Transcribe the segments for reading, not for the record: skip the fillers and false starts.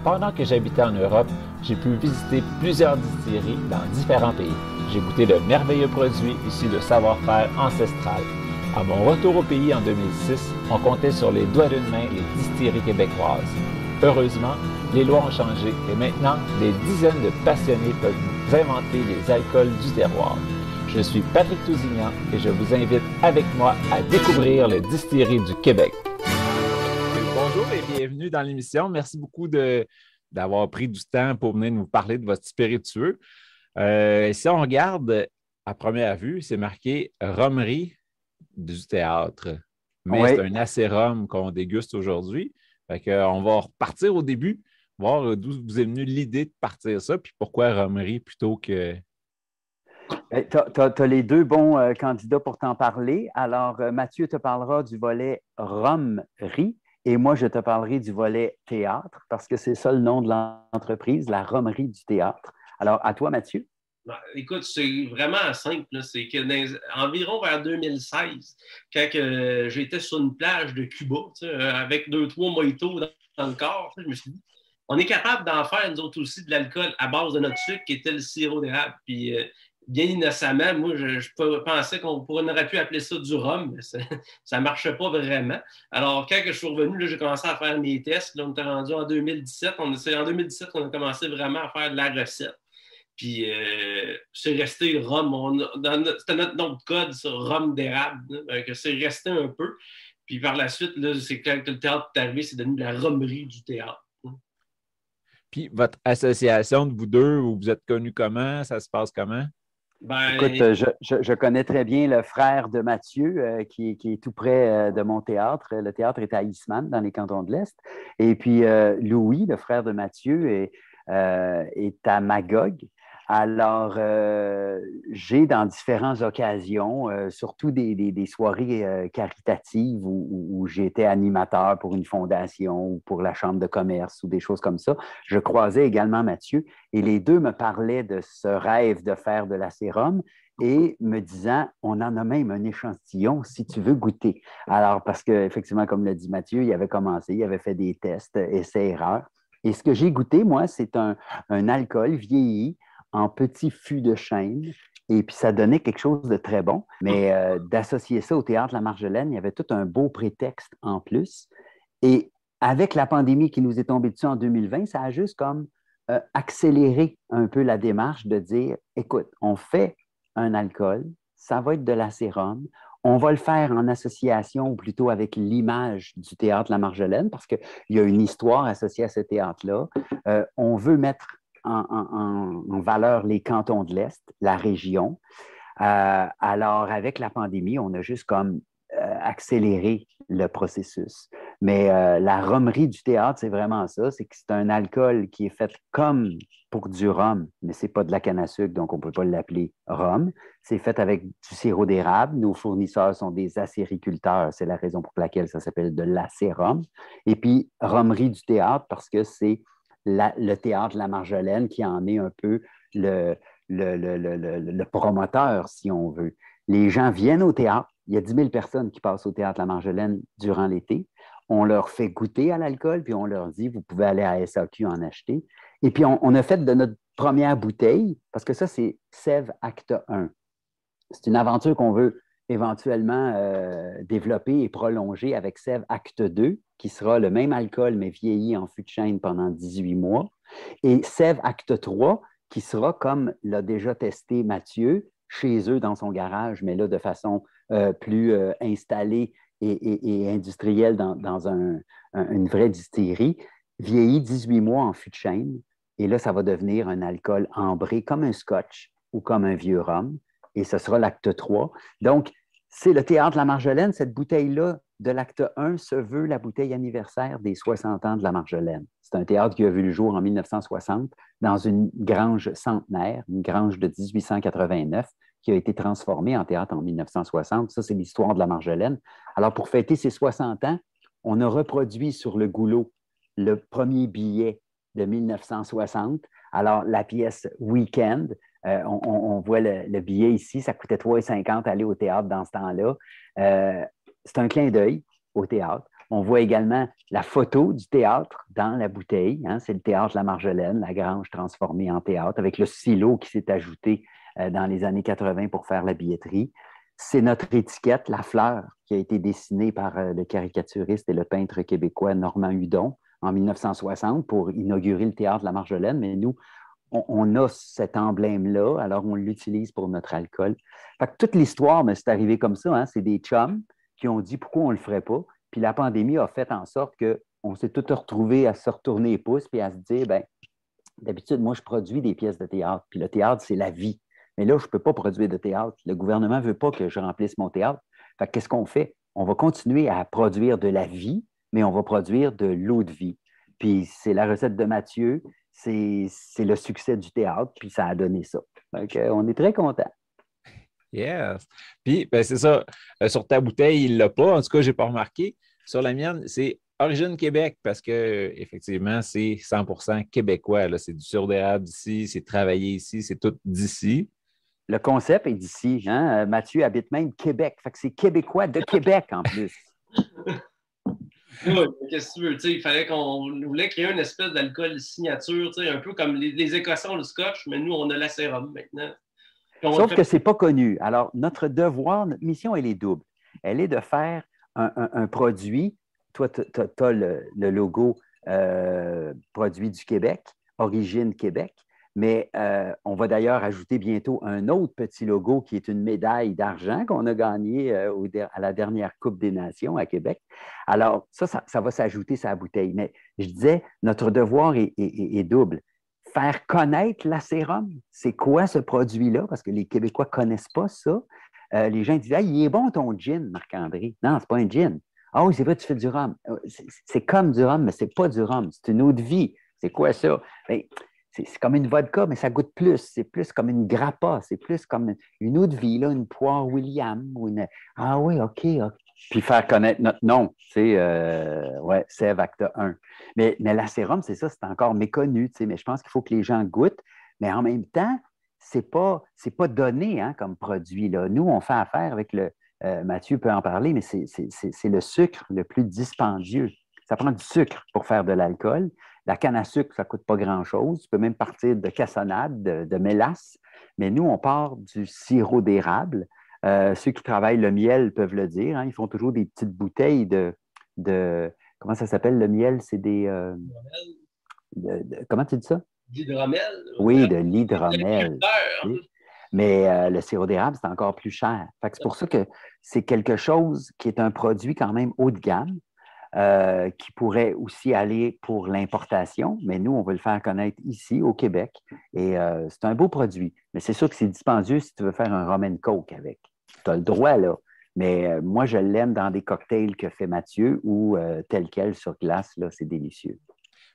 Pendant que j'habitais en Europe, j'ai pu visiter plusieurs distilleries dans différents pays. J'ai goûté de merveilleux produits issus de savoir-faire ancestral. À mon retour au pays en 2006, on comptait sur les doigts d'une main les distilleries québécoises. Heureusement, les lois ont changé et maintenant, des dizaines de passionnés peuvent inventer les alcools du terroir. Je suis Patrick Tousignan et je vous invite avec moi à découvrir les distilleries du Québec. Bonjour et bienvenue dans l'émission. Merci beaucoup d'avoir pris du temps pour venir nous parler de votre spiritueux. Si on regarde à première vue, c'est marqué Rhummerie du théâtre. Mais Oui. c'est un acérum qu'on déguste aujourd'hui. On va repartir au début, voir d'où vous est venue l'idée de partir ça, puis pourquoi Rhummerie plutôt que... Tu as les deux bons candidats pour t'en parler. Alors, Mathieu te parlera du volet Rhummerie et moi, je te parlerai du volet théâtre parce que c'est ça le nom de l'entreprise, la Rhummerie du théâtre. Alors, à toi, Mathieu. Écoute, c'est vraiment simple. Là. C'est que environ vers 2016, quand j'étais sur une plage de Cuba, avec 2-3 mojitos dans le corps, je me suis dit, on est capable d'en faire, nous autres aussi, de l'alcool à base de notre sucre, qui était le sirop d'érable. Puis, bien innocemment, moi, je pensais qu'on aurait pu appeler ça du rhum, mais ça ne marchait pas vraiment. Alors, quand je suis revenu, là, j'ai commencé à faire mes tests. Là, on était rendu en 2017. C'est en 2017 qu'on a commencé vraiment à faire de la recette. Puis, c'est resté rhum. C'était notre nom de code, ça, rhum d'érable. C'est resté un peu. Puis, par la suite, là, c'est quand le théâtre est arrivé, c'est devenu la rhummerie du théâtre. Puis, votre association de vous deux, vous êtes connus comment? Ça se passe comment? Écoute, je connais très bien le frère de Mathieu qui est tout près de mon théâtre. Le théâtre est à Eastman, dans les cantons de l'Est. Et puis, Louis, le frère de Mathieu, est à Magog. Alors, j'ai dans différentes occasions, surtout des soirées caritatives où j'étais animateur pour une fondation ou pour la chambre de commerce ou des choses comme ça, je croisais également Mathieu et les deux me parlaient de ce rêve de faire de l'acérum et me disant, on en a même un échantillon si tu veux goûter. Alors, parce qu'effectivement, comme l'a dit Mathieu, il avait commencé, il avait fait des tests, essais-erreurs. Et ce que j'ai goûté, moi, c'est un alcool vieilli en petits fûts de chêne. Et puis, ça donnait quelque chose de très bon. Mais d'associer ça au Théâtre La Marjolaine, il y avait tout un beau prétexte en plus. Et avec la pandémie qui nous est tombée dessus en 2020, ça a juste comme accéléré un peu la démarche de dire, écoute, on fait un alcool, ça va être de l'acérum, on va le faire en association ou plutôt avec l'image du Théâtre La Marjolaine parce qu'il y a une histoire associée à ce théâtre-là. On veut mettre en valeur les cantons de l'Est, la région. Alors, avec la pandémie, on a juste comme accéléré le processus. Mais la rhummerie du théâtre, c'est vraiment ça, c'est que c'est un alcool qui est fait comme pour du rhum, mais c'est pas de la canne à sucre, donc on ne peut pas l'appeler rhum. C'est fait avec du sirop d'érable. Nos fournisseurs sont des acériculteurs, c'est la raison pour laquelle ça s'appelle de l'acérum. Et puis, rhummerie du théâtre, parce que c'est le théâtre La Marjolaine qui en est un peu le promoteur, si on veut. Les gens viennent au théâtre. Il y a 10 000 personnes qui passent au théâtre La Marjolaine durant l'été. On leur fait goûter à l'alcool, puis on leur dit, vous pouvez aller à SAQ en acheter. Et puis, on a fait de notre première bouteille, parce que ça, c'est Sève Acte 1. C'est une aventure qu'on veut éventuellement développer et prolonger avec Sève Acte 2, qui sera le même alcool, mais vieilli en fût de chêne pendant 18 mois. Et Sève Acte 3, qui sera, comme l'a déjà testé Mathieu, chez eux dans son garage, mais là de façon plus installée et industrielle dans une vraie distillerie, vieilli 18 mois en fût de chêne. Et là, ça va devenir un alcool ambré comme un scotch ou comme un vieux rhum. Et ce sera l'acte 3. Donc, c'est le théâtre La Marjolaine. Cette bouteille-là de l'acte 1 se veut la bouteille anniversaire des 60 ans de La Marjolaine. C'est un théâtre qui a vu le jour en 1960 dans une grange centenaire, une grange de 1889 qui a été transformée en théâtre en 1960. Ça, c'est l'histoire de La Marjolaine. Alors, pour fêter ses 60 ans, on a reproduit sur le goulot le premier billet de 1960. Alors, la pièce Weekend, on voit le billet ici, ça coûtait 3,50 aller au théâtre dans ce temps-là. C'est un clin d'œil au théâtre. On voit également la photo du théâtre dans la bouteille. Hein. C'est le théâtre La Marjolaine, la grange transformée en théâtre, avec le silo qui s'est ajouté dans les années 80 pour faire la billetterie. C'est notre étiquette, la fleur, qui a été dessinée par le caricaturiste et le peintre québécois Normand Hudon en 1960 pour inaugurer le théâtre La Marjolaine. Mais nous, on a cet emblème-là, alors on l'utilise pour notre alcool. Fait que toute l'histoire, mais c'est arrivé comme ça, hein, c'est des chums qui ont dit pourquoi on ne le ferait pas. Puis la pandémie a fait en sorte qu'on s'est tous retrouvés à se retourner les pouces puis à se dire, ben d'habitude, moi, je produis des pièces de théâtre, puis le théâtre, c'est la vie. Mais là, je ne peux pas produire de théâtre. Le gouvernement ne veut pas que je remplisse mon théâtre. Fait que qu'est-ce qu'on fait? On va continuer à produire de la vie, mais on va produire de l'eau de vie. Puis c'est la recette de Mathieu, c'est le succès du théâtre, puis ça a donné ça. Donc, on est très contents. Yes. Puis, ben, c'est ça. Sur ta bouteille, il ne l'a pas. En tout cas, je n'ai pas remarqué. Sur la mienne, c'est Origine Québec parce que effectivement, c'est 100% québécois. Là. C'est du sirop d'érable d'ici, c'est travaillé ici, c'est tout d'ici. Le concept est d'ici. Hein? Mathieu habite même Québec. Fait que c'est québécois de Québec en plus. Oui, qu'est-ce que tu veux? Il fallait qu'on voulait créer une espèce d'alcool signature, un peu comme les Écossais ont le scotch, mais nous, on a l'acérum maintenant. Sauf que ce n'est pas connu. Alors, notre devoir, notre mission, elle est double. Elle est de faire un produit. Toi, tu as le logo produit du Québec, Origine Québec. Mais on va d'ailleurs ajouter bientôt un autre petit logo qui est une médaille d'argent qu'on a gagnée à la dernière Coupe des Nations à Québec. Alors, ça va s'ajouter sur la bouteille. Mais je disais, notre devoir est double. Faire connaître l'acérum, c'est quoi ce produit-là? Parce que les Québécois ne connaissent pas ça. Les gens disent, ah, il est bon ton gin, Marc-André. Non, ce n'est pas un gin. Ah oui, c'est vrai, tu fais du rhum. C'est comme du rhum, mais ce n'est pas du rhum. C'est une eau de vie. C'est quoi ça? Bien, c'est comme une vodka, mais ça goûte plus. C'est plus comme une grappa. C'est plus comme une eau de vie, là, une poire William. Ah oui, OK. Puis faire connaître notre nom. C'est Sève Acta 1. Mais l'acérum, c'est ça, c'est encore méconnu. Mais je pense qu'il faut que les gens goûtent. Mais en même temps, c'est pas donné hein, comme produit. Là. Nous, on fait affaire avec Mathieu peut en parler, mais c'est le sucre le plus dispendieux. Ça prend du sucre pour faire de l'alcool. La canne à sucre, ça ne coûte pas grand-chose. Tu peux même partir de cassonade, de mélasse. Mais nous, on part du sirop d'érable. Ceux qui travaillent le miel peuvent le dire. Hein, ils font toujours des petites bouteilles de comment ça s'appelle le miel? C'est des... comment tu dis ça? L'hydromel. Oui, de l'hydromel. Mais le sirop d'érable, c'est encore plus cher. Fait que c'est pour ça que c'est quelque chose qui est un produit quand même haut de gamme. Qui pourrait aussi aller pour l'importation, mais nous, on veut le faire connaître ici, au Québec. Et c'est un beau produit. Mais c'est sûr que c'est dispendieux si tu veux faire un rum and coke avec. Tu as le droit, là. Mais moi, je l'aime dans des cocktails que fait Mathieu ou tel quel sur glace, là, c'est délicieux.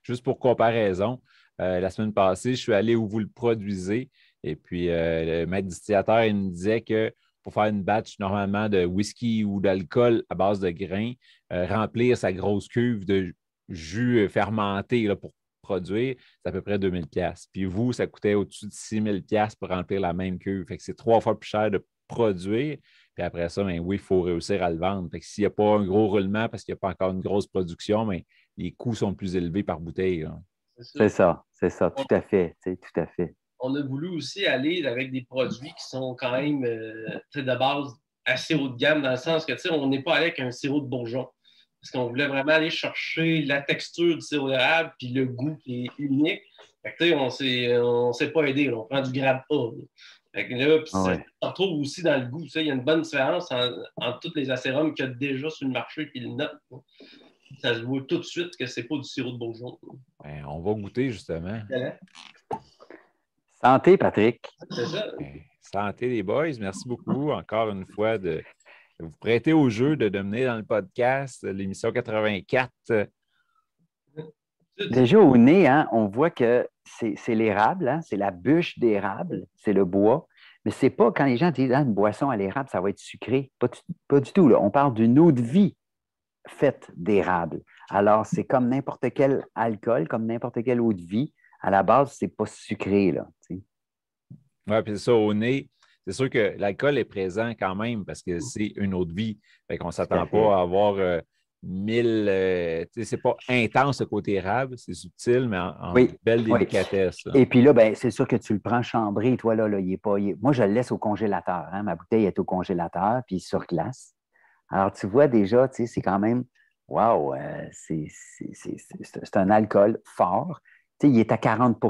Juste pour comparaison, la semaine passée, je suis allé où vous le produisez et puis le maître distillateur, il me disait que pour faire une batch normalement de whisky ou d'alcool à base de grains, remplir sa grosse cuve de jus fermenté là, pour produire, c'est à peu près 2000 $. Puis vous, ça coûtait au-dessus de 6000 $ pour remplir la même cuve. Fait que c'est 3 fois plus cher de produire. Puis après ça, ben oui, il faut réussir à le vendre. Fait que s'il n'y a pas un gros roulement parce qu'il n'y a pas encore une grosse production, mais les coûts sont plus élevés par bouteille. Là. C'est ça, tout à fait. Tout à fait. On a voulu aussi aller avec des produits qui sont quand même de base assez haut de gamme, dans le sens que on n'est pas allé avec un sirop de bourgeon. Parce qu'on voulait vraiment aller chercher la texture du sirop d'érable puis le goût qui est unique. Fait que, on s'est pas aidé. Là. On prend du grab A. Fait que là, on retrouve aussi dans le goût. Il y a une bonne différence entre tous les acérums qu'il y a déjà sur le marché puis le nôtre. Ça se voit tout de suite que c'est pas du sirop de bourgeon. Ouais, on va goûter, justement. Santé, Patrick. C'est ça. Santé, les boys. Merci beaucoup encore une fois de vous prêter au jeu, de mener dans le podcast, l'émission 84. Déjà au nez, hein, on voit que c'est l'érable, hein, c'est la bûche d'érable, c'est le bois. Mais c'est pas quand les gens disent une boisson à l'érable, ça va être sucré. Pas du tout. Là. On parle d'une eau de vie faite d'érable. Alors, c'est comme n'importe quel alcool, comme n'importe quelle eau de vie. À la base, c'est pas sucré, là. Oui, puis c'est ça, au nez, c'est sûr que l'alcool est présent quand même parce que c'est une eau de vie. Fait qu'on ne s'attend pas à avoir mille. C'est pas intense le côté érable, c'est subtil, mais en Oui, belle oui. délicatesse. Là. Et puis là, ben, c'est sûr que tu le prends chambré, toi, là, il est pas. Moi, je le laisse au congélateur. Hein. Ma bouteille est au congélateur, puis sur glace. Alors, tu vois déjà, tu sais, c'est quand même. Waouh, c'est un alcool fort. Tu sais, il est à 40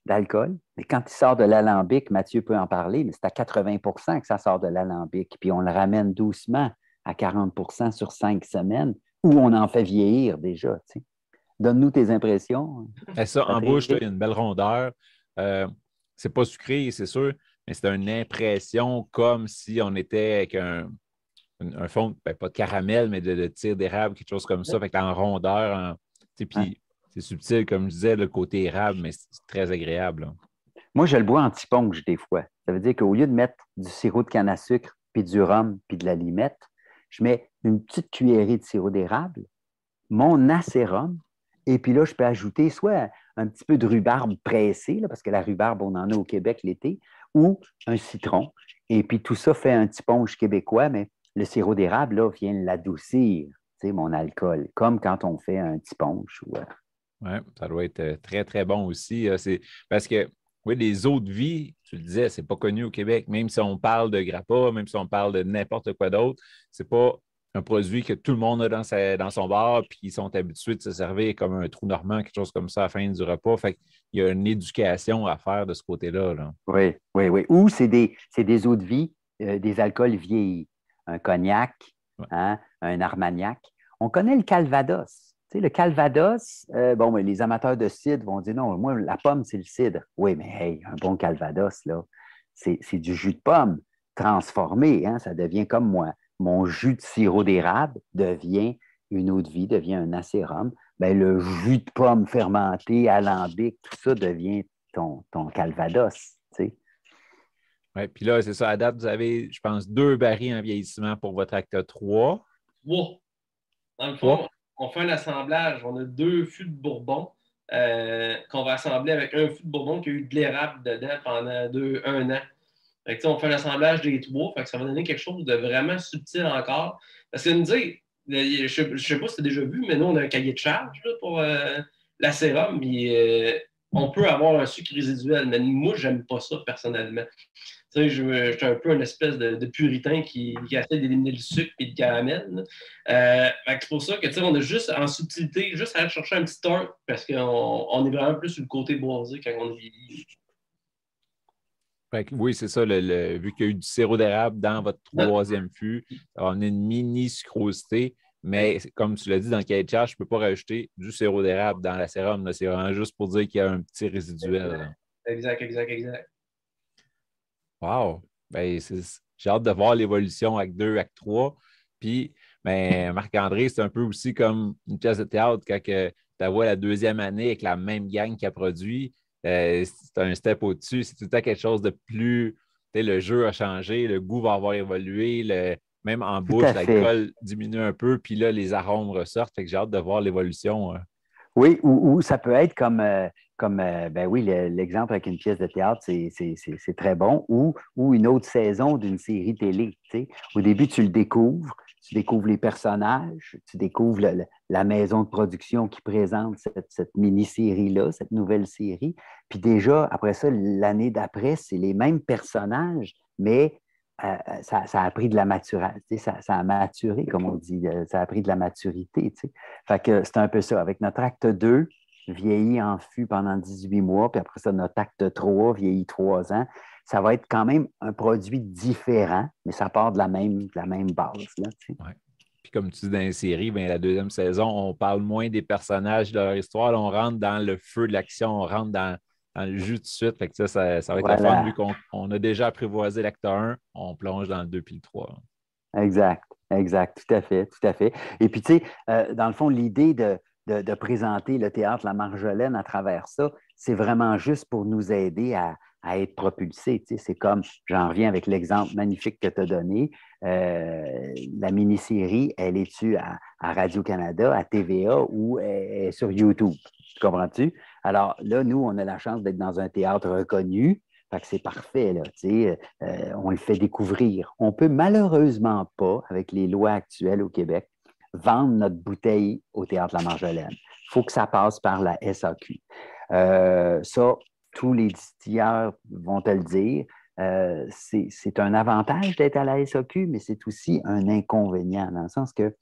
d'alcool. Mais quand il sort de l'alambic, Mathieu peut en parler, mais c'est à 80 que ça sort de l'alambic. Puis on le ramène doucement à 40 sur 5 semaines, où on en fait vieillir déjà. Tu sais. Donne-nous tes impressions. Et ça, en Patrick. bouche, là, il y a une belle rondeur. C'est pas sucré, c'est sûr, mais c'est une impression comme si on était avec un fond, ben, pas de caramel, mais de tir d'érable, quelque chose comme ça, avec en rondeur. Puis c'est subtil, comme je disais, le côté érable, mais c'est très agréable. Là. Moi, je le bois en tiponge des fois. Ça veut dire qu'au lieu de mettre du sirop de canne à sucre, puis du rhum, puis de la limette, je mets une petite cuillerée de sirop d'érable, mon acérum, et puis là, je peux ajouter soit un petit peu de rhubarbe pressé, là, parce que la rhubarbe, on en a au Québec l'été, ou un citron. Et puis tout ça fait un tiponge québécois, mais le sirop d'érable, là, vient l'adoucir, mon alcool, comme quand on fait un tiponge. Oui, ça doit être très, très bon aussi. C'est parce que, oui, les eaux de vie, tu le disais, c'est pas connu au Québec. Même si on parle de grappa, même si on parle de n'importe quoi d'autre, c'est pas un produit que tout le monde a dans son bar, puis ils sont habitués de se servir comme un trou normand, quelque chose comme ça à la fin du repas. Fait qu'il y a une éducation à faire de ce côté-là. Là. Oui, oui, oui. Ou c'est des eaux de vie, des alcools vieillis. Un cognac, hein, un armagnac. On connaît le calvados. Tu sais, le calvados, bon, les amateurs de cidre vont dire non, moi, la pomme, c'est le cidre. Oui, mais hey, un bon calvados, là, c'est du jus de pomme transformé. Hein, ça devient comme moi. Mon jus de sirop d'érable devient une eau de vie, devient un acérum. Bien, le jus de pomme fermenté, alambic, tout ça devient ton calvados. Tu sais. Oui, puis là, c'est ça. À date, vous avez, je pense, 2 barils en vieillissement pour votre acte 3. Wow. Dans le fond, on fait un assemblage. On a 2 fûts de bourbon qu'on va assembler avec un fût de bourbon qui a eu de l'érable dedans pendant 1 an. Fait que, on fait l'assemblage des 3. Fait que ça va donner quelque chose de vraiment subtil encore. Parce que nous dire, je ne sais pas si tu as déjà vu, mais nous, on a un cahier de charge là, pour la sérum. On peut avoir un sucre résiduel, mais moi, je n'aime pas ça personnellement. Tu sais, je suis un peu une espèce de puritain qui essaie d'éliminer le sucre et le caramel. C'est pour ça que, tu sais, on a juste, en subtilité, juste à aller chercher un petit tort parce qu'on est vraiment plus sur le côté boisé quand on vieillit. Oui, c'est ça. Vu qu'il y a eu du sirop d'érable dans votre 3e fût, on a une mini sucrosité. Mais comme tu l'as dit dans le cahier de charge, je ne peux pas rajouter du sirop d'érable dans la sérum. C'est vraiment juste pour dire qu'il y a un petit résiduel. Exact. Wow! Ben, j'ai hâte de voir l'évolution acte 2, acte 3. Puis, ben, Marc-André, c'est un peu aussi comme une pièce de théâtre quand tu vois la 2e année avec la même gang qui a produit. C'est un step au-dessus. C'est tout le temps quelque chose de plus. Le jeu a changé, le goût va avoir évolué, même en bouche, l'alcool diminue un peu, puis là, les arômes ressortent. Fait que j'ai hâte de voir l'évolution. Oui, ou ça peut être comme ben oui, l'exemple avec une pièce de théâtre, c'est très bon, ou une autre saison d'une série télé. Tu sais. Au début, tu découvres les personnages, tu découvres la maison de production qui présente cette mini-série-là, cette nouvelle série. Puis déjà, après ça, l'année d'après, c'est les mêmes personnages, mais ça a pris de la maturité, ça a maturé, comme on dit, ça a pris de la maturité. Tu sais. Fait que c'est un peu ça. Avec notre acte 2, vieilli en fût pendant 18 mois, puis après ça, notre acte 3, vieilli 3 ans, ça va être quand même un produit différent, mais ça part de la même base. Là, tu sais. Ouais. Puis comme tu dis dans les séries, ben, la 2e saison, on parle moins des personnages, de leur histoire. Là, on rentre dans le feu de l'action, on rentre dans le jus tout de suite. Fait que ça va être le fun vu qu'on a déjà apprivoisé l'acte 1, on plonge dans le 2 puis le 3. Exact, tout à fait. Et puis, tu sais, dans le fond, l'idée de présenter le théâtre La Marjolaine à travers ça, c'est vraiment juste pour nous aider à être propulsés. Tu sais, c'est comme, j'en reviens avec l'exemple magnifique que tu as donné, la mini-série, elle est-tu à Radio-Canada, à TVA ou est sur YouTube? Tu comprends-tu? Alors là, nous, on a la chance d'être dans un théâtre reconnu. Fait que c'est parfait, là, on le fait découvrir. On peut malheureusement pas, avec les lois actuelles au Québec, vendre notre bouteille au Théâtre La Marjolaine. Il faut que ça passe par la SAQ. Ça, tous les distilleurs vont te le dire. C'est un avantage d'être à la SAQ, mais c'est aussi un inconvénient, dans le sens que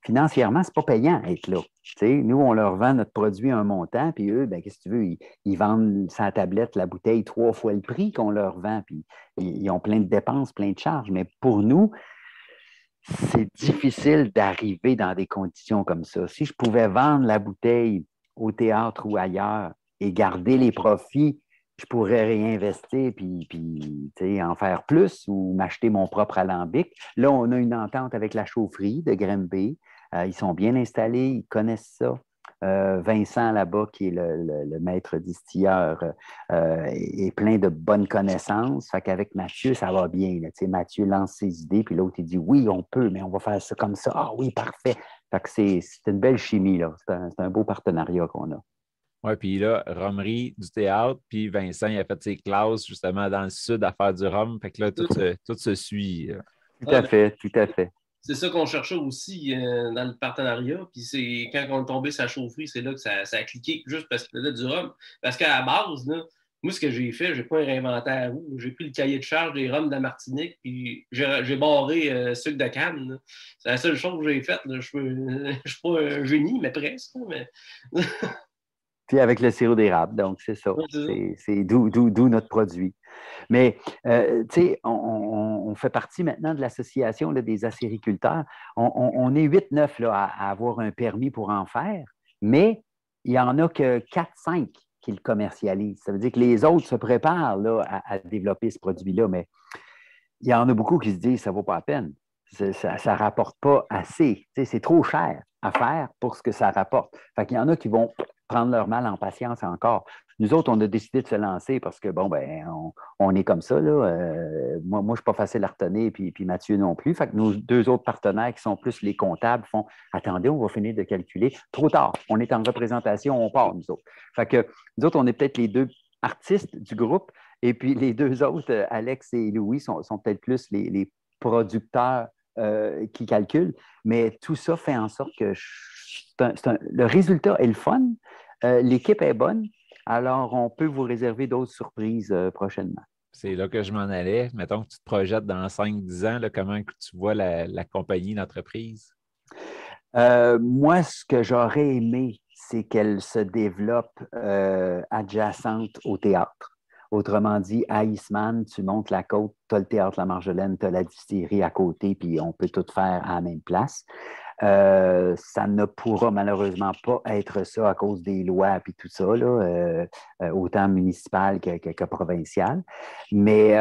financièrement, c'est pas payant être là. T'sais, nous, on leur vend notre produit à un montant, puis eux, ben, qu'est-ce que tu veux, ils vendent sa tablette, la bouteille, 3 fois le prix qu'on leur vend, puis ils ont plein de dépenses, plein de charges. Mais pour nous, c'est difficile d'arriver dans des conditions comme ça. Si je pouvais vendre la bouteille au théâtre ou ailleurs et garder les profits, je pourrais réinvestir puis en faire plus ou m'acheter mon propre alambic. Là, on a une entente avec la chaufferie de Grimby. Ils sont bien installés, ils connaissent ça. Vincent, là-bas, qui est le maître distilleur, est plein de bonnes connaissances. Fait qu'avec Mathieu, ça va bien. Là. Mathieu lance ses idées, puis l'autre, il dit oui, on peut, mais on va faire ça comme ça. Ah oui, parfait. Fait que c'est une belle chimie, là. C'est un beau partenariat qu'on a. Oui, puis là, Romery du théâtre, puis Vincent, il a fait ses classes justement dans le sud à faire du rhum. Fait que là, tout se suit. Tout à fait, tout à fait. C'est ça qu'on cherchait aussi dans le partenariat. Puis c'est quand on est tombé sur la chaufferie, c'est là que ça a cliqué juste parce qu'il y avait du rhum. Parce qu'à la base, là, moi, ce que j'ai fait, j'ai pas réinventé à roue. J'ai pris le cahier de charge des rhums de la Martinique, puis j'ai barré sucre de canne. Là. C'est la seule chose que j'ai faite. Je suis pas un génie, mais presque. Mais... Puis avec le sirop d'érable, donc c'est ça. C'est d'où notre produit. Mais, tu sais, on fait partie maintenant de l'association là, des acériculteurs. On est 8-9 là, à avoir un permis pour en faire, mais il n'y en a que 4-5 qui le commercialisent. Ça veut dire que les autres se préparent là, à développer ce produit-là, mais il y en a beaucoup qui se disent que ça ne vaut pas la peine. Ça ne rapporte pas assez. Tu sais, c'est trop cher à faire pour ce que ça rapporte. Fait qu'il y en a qui vont prendre leur mal en patience encore. Nous autres, on a décidé de se lancer parce que, bon, ben, on est comme ça, là. Moi, je ne suis pas facile à retenir, puis Mathieu non plus. Fait que nos 2 autres partenaires qui sont plus les comptables font « Attendez, on va finir de calculer. Trop tard. On est en représentation, on part, nous autres. » Fait que nous autres, on est peut-être les 2 artistes du groupe, et puis les 2 autres, Alex et Louis, sont peut-être plus les producteurs qui calculent. Mais tout ça fait en sorte que le résultat est le fun. L'équipe est bonne. Alors, on peut vous réserver d'autres surprises prochainement. C'est là que je m'en allais. Mettons que tu te projettes dans 5-10 ans, là, comment tu vois la compagnie, l'entreprise? Moi, ce que j'aurais aimé, c'est qu'elle se développe adjacente au théâtre. Autrement dit, à Eastman, tu montes la côte, tu as le théâtre La Marjolaine, tu as la distillerie à côté, puis on peut tout faire à la même place. Ça ne pourra malheureusement pas être ça à cause des lois et tout ça, là, autant municipal que provincial. Mais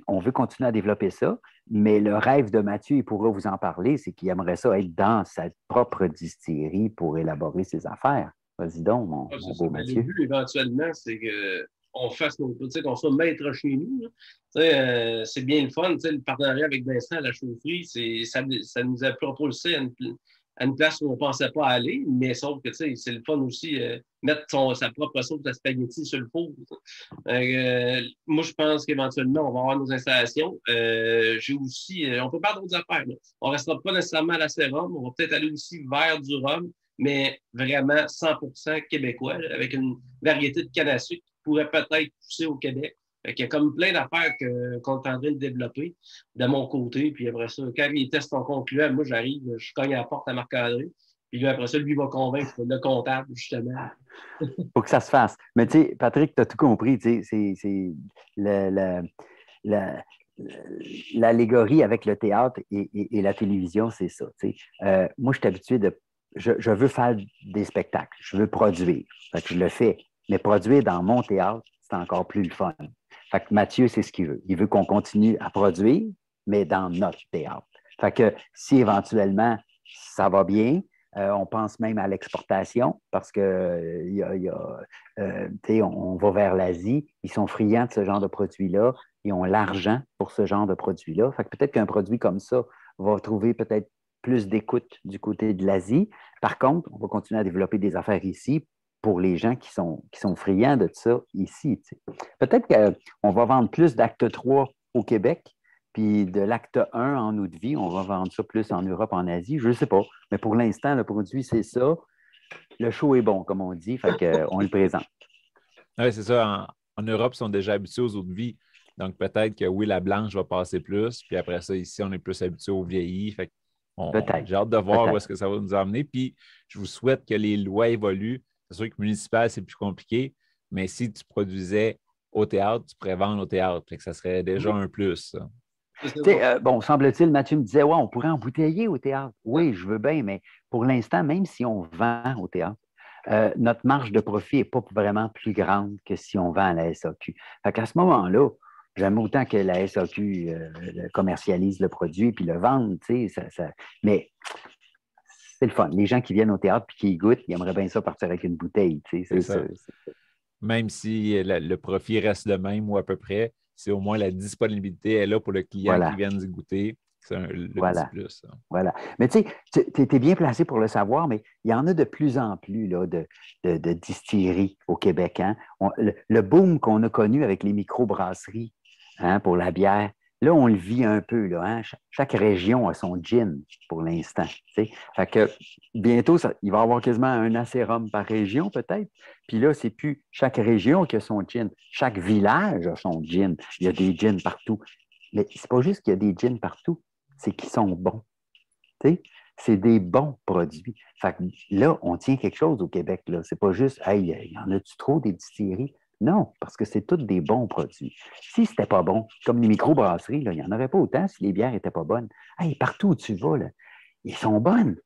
on veut continuer à développer ça. Mais le rêve de Mathieu, il pourra vous en parler, c'est qu'il aimerait ça être dans sa propre distillerie pour élaborer ses affaires. Vas-y donc, mon beau Mathieu. Le but, éventuellement, c'est qu'on fasse qu'on soit maître chez nous. C'est bien le fun. Le partenariat avec Vincent à la chaufferie, ça nous a propulsé à une place où on ne pensait pas aller, mais sauf que c'est le fun aussi mettre sa propre sauce à spaghetti sur le four. Moi, je pense qu'éventuellement, on va avoir nos installations. J'ai aussi, on peut faire d'autres affaires. Là. On ne restera pas nécessairement à la sérum, on va peut-être aller aussi vers du rhum, mais vraiment 100% québécois, là, avec une variété de canne à sucre qui pourrait peut-être pousser au Québec. Il y a comme plein d'affaires qu'on est en train de développer de mon côté. Puis après ça, quand les tests sont concluants, moi, j'arrive, je cogne à la porte à Marc-André. Puis lui, après ça, lui va convaincre le comptable, justement. Faut que ça se fasse. Mais tu sais, Patrick, tu as tout compris. Tu sais, c'est l'allégorie avec le théâtre et la télévision, c'est ça. Moi, je suis habitué de... Je veux faire des spectacles. Je veux produire. Fait que je le fais. Mais produire dans mon théâtre, c'est encore plus le fun. Fait que Mathieu, c'est ce qu'il veut. Il veut qu'on continue à produire, mais dans notre théâtre. Fait que si éventuellement ça va bien, on pense même à l'exportation parce que on va vers l'Asie. Ils sont friands de ce genre de produit-là. Ils ont l'argent pour ce genre de produit-là. Fait que peut-être qu'un produit comme ça va trouver peut-être plus d'écoute du côté de l'Asie. Par contre, on va continuer à développer des affaires ici pour les gens qui sont friands de ça ici. Peut-être qu'on va vendre plus d'acte 3 au Québec, Puis de l'acte 1 en eau de vie, on va vendre ça plus en Europe, en Asie, je ne sais pas. Mais pour l'instant, le produit, c'est ça. Le show est bon, comme on dit, fait qu'on le présente. Oui, c'est ça. En Europe, ils sont déjà habitués aux eaux de vie. Donc, peut-être que oui, la blanche va passer plus. Puis après ça, ici, on est plus habitué aux vieillis. Fait j'ai hâte de voir où est-ce que ça va nous emmener. Puis, je vous souhaite que les lois évoluent. C'est sûr que municipal, c'est plus compliqué. Mais si tu produisais au théâtre, tu pourrais vendre au théâtre. Fait que ça serait déjà un plus, ça. Bon, semble-t-il, Mathieu me disait, ouais, on pourrait embouteiller au théâtre. Oui, je veux bien, mais pour l'instant, même si on vend au théâtre, notre marge de profit n'est pas vraiment plus grande que si on vend à la SAQ. Fait qu'à ce moment-là, j'aime autant que la SAQ commercialise le produit puis le vende, tu sais, mais c'est le fun. Les gens qui viennent au théâtre puis qui y goûtent, ils aimeraient bien ça partir avec une bouteille, tu sais. C'est ça. Même si le profit reste le même ou à peu près, c'est au moins la disponibilité est là pour le client qui vient d'y goûter. C'est le petit plus. Ça. Voilà. Mais tu sais, tu es bien placé pour le savoir, mais il y en a de plus en plus là, de distilleries au Québec. Hein? Le boom qu'on a connu avec les microbrasseries pour la bière, là, on le vit un peu. Là, hein? Chaque région a son gin pour l'instant. Fait que bientôt, il va y avoir quasiment un acérum par région, peut-être. Puis là, c'est plus chaque région qui a son gin. Chaque village a son gin. Il y a des gins partout. Mais c'est pas juste qu'il y a des gins partout, c'est qu'ils sont bons. C'est des bons produits. Fait que là, on tient quelque chose au Québec. Là. C'est pas juste, hey, il y en a-tu trop des distilleries? Non, parce que c'est tous des bons produits. Si c'était pas bon, comme les microbrasseries, là, il n'y en aurait pas autant si les bières n'étaient pas bonnes. Hey, partout où tu vas, là, ils sont bonnes.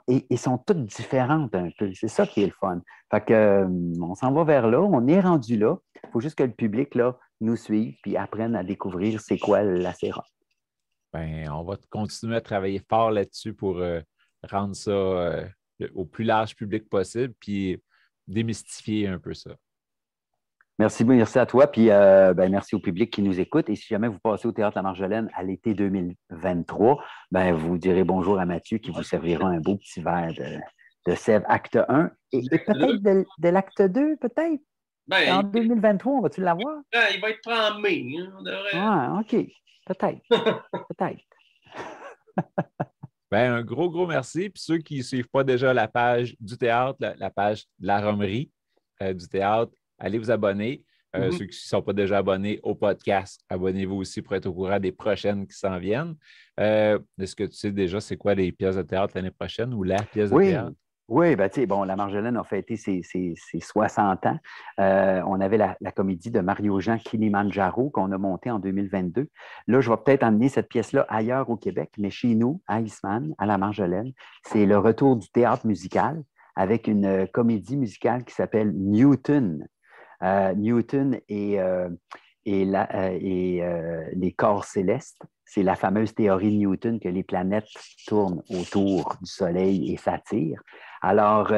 Ils sont toutes différentes un peu. C'est ça qui est le fun. Fait que, on s'en va vers là. On est rendu là. Il faut juste que le public là, nous suive puis apprenne à découvrir c'est quoi l'acérum. Ben, on va continuer à travailler fort là-dessus pour rendre ça au plus large public possible puis démystifier un peu ça. Merci à toi, puis merci au public qui nous écoute. Et si jamais vous passez au Théâtre La Marjolaine à l'été 2023, vous direz bonjour à Mathieu qui vous servira un beau petit verre de Sèvres acte 1 et peut-être de l'acte 2, peut-être. En 2023, on va-tu l'avoir? Il va être prêt en mai. Ah, OK. Peut-être. Peut-être. Un gros merci. Puis ceux qui ne suivent pas déjà la page du théâtre, la page de la Romerie du théâtre, allez vous abonner. Ceux qui ne sont pas déjà abonnés au podcast, abonnez-vous aussi pour être au courant des prochaines qui s'en viennent. Est-ce que tu sais déjà c'est quoi les pièces de théâtre l'année prochaine ou la pièce de théâtre? Oui, la Marjolaine a fêté ses 60 ans. On avait la comédie de Mario-Jean Kilimanjaro qu'on a montée en 2022. Là, je vais peut-être emmener cette pièce-là ailleurs au Québec, mais chez nous, à Eastman, à la Marjolaine, c'est le retour du théâtre musical avec une comédie musicale qui s'appelle Newton. Newton et les corps célestes. C'est la fameuse théorie de Newton que les planètes tournent autour du Soleil et s'attirent. Alors,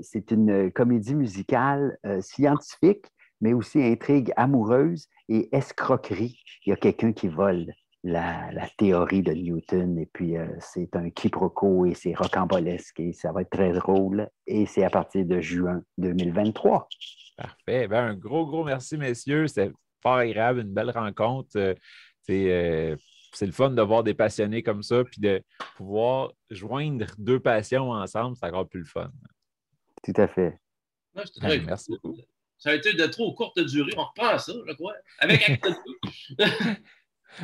c'est une comédie musicale scientifique, mais aussi intrigue amoureuse et escroquerie. Il y a quelqu'un qui vole la théorie de Newton et puis c'est un quiproquo et c'est rocambolesque et ça va être très drôle et c'est à partir de juin 2023. Parfait. Un gros merci, messieurs. C'était fort agréable, une belle rencontre. C'est le fun de voir des passionnés comme ça, puis de pouvoir joindre deux passions ensemble, c'est encore plus le fun. Tout à fait. Merci beaucoup. Ça a été de trop courte durée. On reprend ça, je crois, avec Acte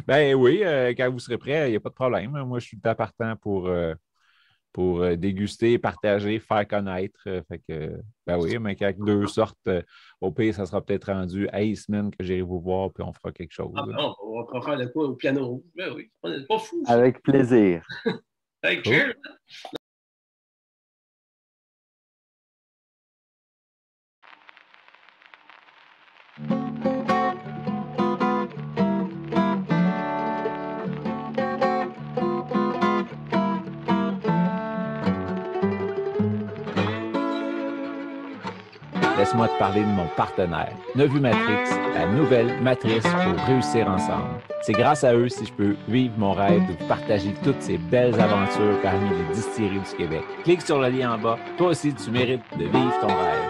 2. Oui, quand vous serez prêts, il n'y a pas de problème. Moi, je suis tout à partant pour déguster, partager, faire connaître. Fait que, oui, mais quand deux sortes, au pire, ça sera peut-être rendu à Eastman que j'irai vous voir, puis on fera quelque chose. On va faire de quoi au piano. Oui, on n'est pas fou. Avec plaisir. Hey, cheers. Laisse-moi te parler de mon partenaire, Nevu Matrix, la nouvelle matrice pour réussir ensemble. C'est grâce à eux si je peux vivre mon rêve de vous partager toutes ces belles aventures parmi les distilleries du Québec. Clique sur le lien en bas. Toi aussi, tu mérites de vivre ton rêve.